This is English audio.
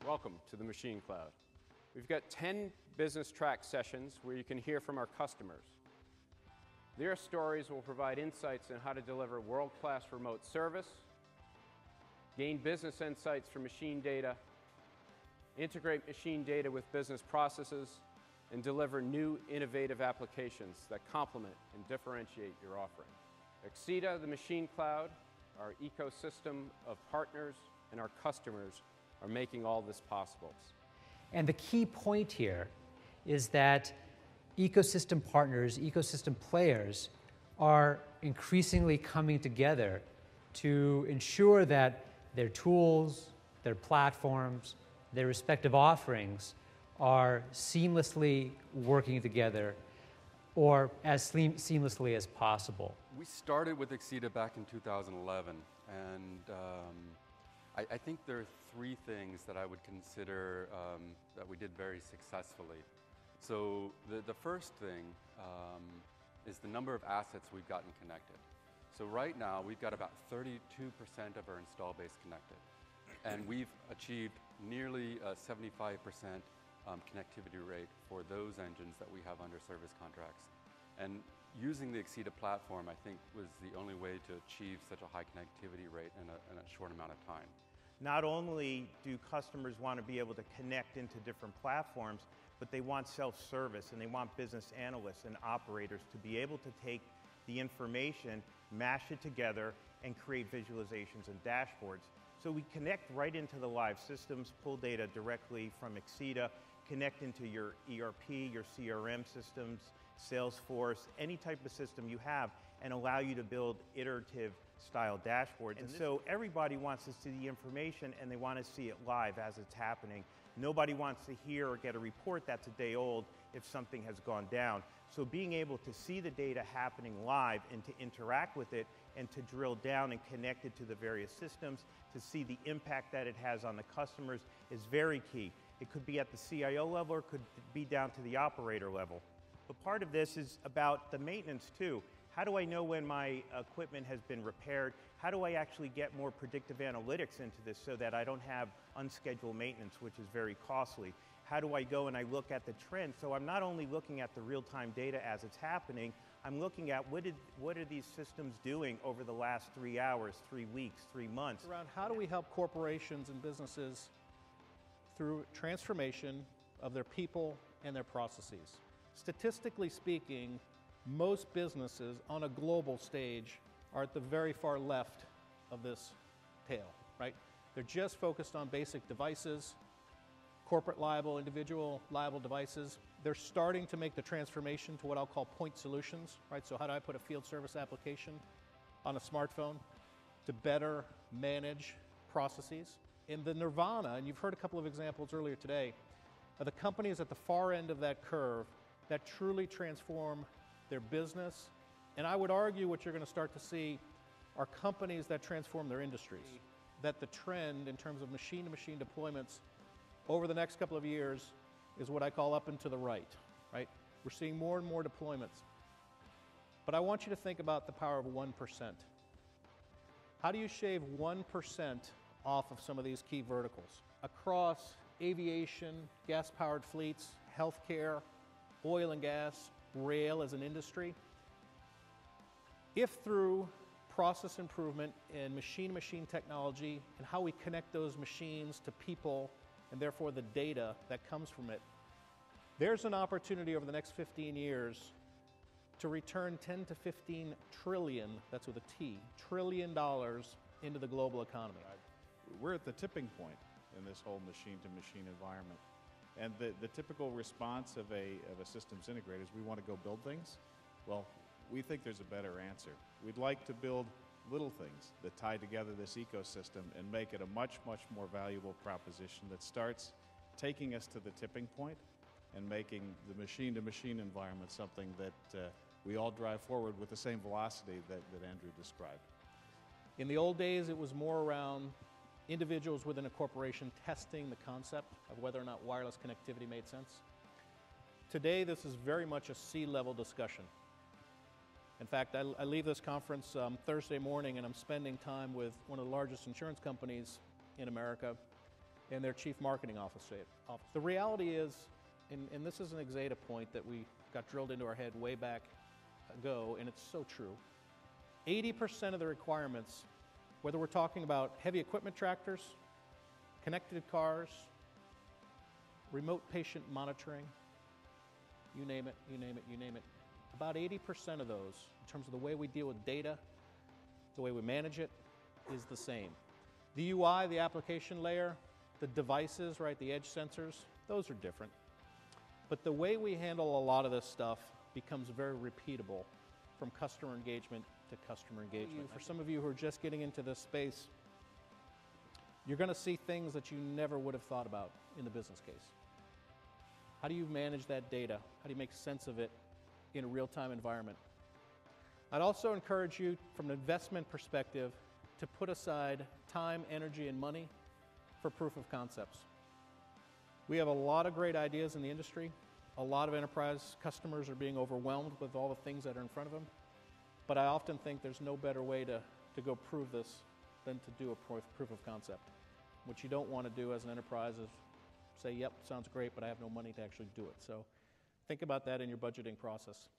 Welcome to the Machine Cloud. We've got 10 business track sessions where you can hear from our customers. Their stories will provide insights on how to deliver world-class remote service, gain business insights from machine data, integrate machine data with business processes, and deliver new innovative applications that complement and differentiate your offering. Axeda, the Machine Cloud, our ecosystem of partners, and our customers are making all this possible. And the key point here is that ecosystem partners, ecosystem players are increasingly coming together to ensure that their tools, their platforms, their respective offerings are seamlessly working together, or as seamlessly as possible. We started with Axeda back in 2011, and I think there are three things that I would consider that we did very successfully. So the first thing is the number of assets we've gotten connected. So right now we've got about 32% of our install base connected, and we've achieved nearly a 75% connectivity rate for those engines that we have under service contracts. And using the Axeda platform, I think, was the only way to achieve such a high connectivity rate in a short amount of time. Not only do customers want to be able to connect into different platforms, but they want self-service and they want business analysts and operators to be able to take the information, mash it together, and create visualizations and dashboards. So we connect right into the live systems, pull data directly from Axeda, connect into your ERP, your CRM systems, Salesforce, any type of system you have, and allow you to build iterative style dashboards. And so everybody wants to see the information and they want to see it live as it's happening. Nobody wants to hear or get a report that's a day old if something has gone down. So being able to see the data happening live and to interact with it and to drill down and connect it to the various systems to see the impact that it has on the customers is very key. It could be at the CIO level or it could be down to the operator level. But part of this is about the maintenance too. How do I know when my equipment has been repaired? How do I actually get more predictive analytics into this so that I don't have unscheduled maintenance, which is very costly? How do I go and I look at the trend? So I'm not only looking at the real-time data as it's happening, I'm looking at what are these systems doing over the last 3 hours, 3 weeks, 3 months. Around how do we help corporations and businesses through transformation of their people and their processes. Statistically speaking, most businesses on a global stage are at the very far left of this tail, right? They're just focused on basic devices, corporate liable, individual liable devices. They're starting to make the transformation to what I'll call point solutions, right? So how do I put a field service application on a smartphone to better manage processes? In the nirvana, and you've heard a couple of examples earlier today, are the companies at the far end of that curve that truly transform their business. And I would argue what you're going to start to see are companies that transform their industries. That the trend in terms of machine-to-machine deployments over the next couple of years is what I call up and to the right, right? We're seeing more and more deployments. But I want you to think about the power of 1%. How do you shave 1% off of some of these key verticals? Across aviation, gas-powered fleets, healthcare, oil and gas, rail as an industry. If through process improvement and machine-to-machine technology and how we connect those machines to people and therefore the data that comes from it, there's an opportunity over the next 15 years to return 10 to 15 trillion, that's with a T, trillion dollars into the global economy. We're at the tipping point in this whole machine-to-machine environment. And the typical response of a systems integrator is we want to go build things. Well, we think there's a better answer. We'd like to build little things that tie together this ecosystem and make it a much, much more valuable proposition that starts taking us to the tipping point and making the machine-to-machine environment something that we all drive forward with the same velocity that Andrew described. In the old days, it was more around individuals within a corporation testing the concept of whether or not wireless connectivity made sense. Today, this is very much a C-level discussion. In fact, I leave this conference Thursday morning and I'm spending time with one of the largest insurance companies in America. and their chief marketing officer. The reality is, and this is an Axeda point that we got drilled into our head way back ago, and it's so true. 80% of the requirements, whether we're talking about heavy equipment tractors, connected cars, remote patient monitoring, you name it, you name it, you name it. About 80% of those, in terms of the way we deal with data, the way we manage it, is the same. The UI, the application layer, the devices, right, the edge sensors, those are different. But the way we handle a lot of this stuff becomes very repeatable from customer engagement to customer engagement. For some of you who are just getting into this space, you're going to see things that you never would have thought about in the business case. How do you manage that data? How do you make sense of it in a real-time environment? I'd also encourage you, from an investment perspective, to put aside time, energy, and money for proof of concepts. We have a lot of great ideas in the industry. A lot of enterprise customers are being overwhelmed with all the things that are in front of them. But I often think there's no better way to go prove this than to do a proof of concept. What you don't want to do as an enterprise is say, yep, sounds great, but I have no money to actually do it. So think about that in your budgeting process.